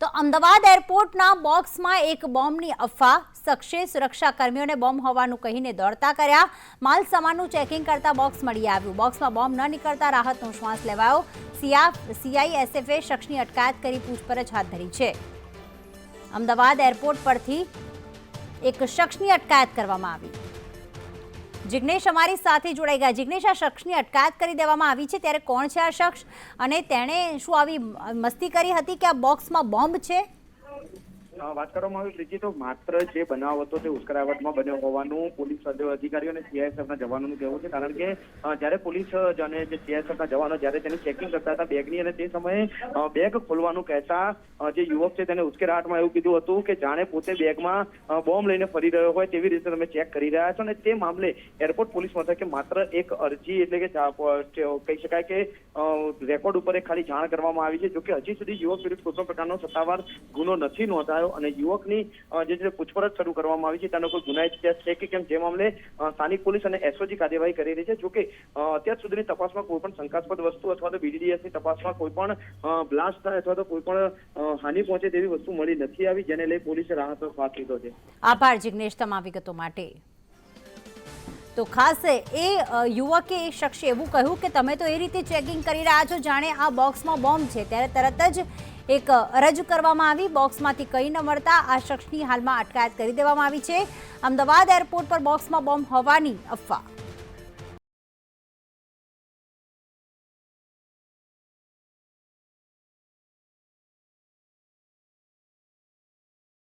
તો અમદાવાદ એરપોર્ટના બોક્સમાં એક બોમ્બની અફવા, શખ્સે સુરક્ષા કર્મીઓને બોમ્બ હોવાનું કહીને દોડતા કર્યા. માલ સામાનનું ચેકિંગ કરતા બોક્સ મળી આવ્યું. બોક્સમાં બોમ્બ ન નીકળતા રાહતનો શ્વાસ લેવાયો. સીઆઈએસએફે શખ્સની અટકાયત કરી પૂછપરછ હાથ ધરી છે. અમદાવાદ એરપોર્ટ પરથી એક શખ્સની અટકાયત કરવામાં આવી. જિગ્નેશ અમારી સાથે જોડાઈ ગયા. જિગ્નેશ, આ શખ્સની અટકાયત કરી દેવામાં આવી છે, ત્યારે કોણ છે આ શખ્સ અને તેણે શું આવી મસ્તી કરી હતી કે આ બોક્સમાં બોમ્બ છે? વાત કરવામાં આવી ત્રીજી તો માત્ર જે બનાવ હતો તે ઉશ્કેરાટમાં બન્યો હોવાનું પોલીસ અધિકારીઓ અને સીઆઈએસએફના જવાનોનું કહેવું છે. કારણ કે જ્યારે પોલીસ અને જે સીઆઈએસએફના જવાનો જ્યારે તેની ચેકિંગ કરતા હતા બેગની, અને તે સમયે બેગ ખોલવાનું કહેતા જે યુવક છે તેને ઉશ્કેરાટમાં એવું કીધું હતું કે જાણે પોતે બેગમાં બોમ્બ લઈને ફરી રહ્યો હોય તેવી રીતે તમે ચેક કરી રહ્યા છો. અને તે મામલે એરપોર્ટ પોલીસ મથકે માત્ર એક અરજી એટલે કે કહી શકાય કે રેકોર્ડ ઉપર ખાલી જાણ કરવામાં આવી છે. જોકે હજી સુધી યુવક વિરુદ્ધ કોઈ પણ પ્રકારનો સત્તાવાર ગુનો નથી નોંધાયો અને યુવકની જે પૂછપરછ શરૂ કરવામાં આવી છે તેનો કોઈ ગુનાહિત ઇતિહાસ છે કે કેમ, જે મામલે સ્થાનિક પોલીસ અને એસઓજી કાર્યવાહી કરી રહી છે. જોકે અત્યાર સુધીની તપાસમાં કોઈ પણ શંકાસ્પદ વસ્તુ અથવા તો બીડીડીએસની તપાસમાં કોઈ પણ બ્લાસ્ટ થાય અથવા તો કોઈ પણ હાનિ પહોંચે તેવી વસ્તુ મળી નથી આવી, જેને લઈ પોલીસે રાહતનો શ્વાસ લીધો છે. આભાર જિગ્નેશ તમામ વિગતો માટે. તો ખાસ એ યુવકે એ શખ્સે એવું કહ્યું કે તમે તો એ રીતે ચેકિંગ કરી રહ્યા છો જાણે આ બોક્સમાં બોમ્બ છે. ત્યારે તરત જ એક અરજ કરવામાં આવી. બોક્સમાંથી કંઈ ન મળતા આ શખ્સની હાલમાં અટકાયત કરી દેવામાં આવી છે. અમદાવાદ એરપોર્ટ પર બોક્સમાં બોમ્બ હોવાની અફવા.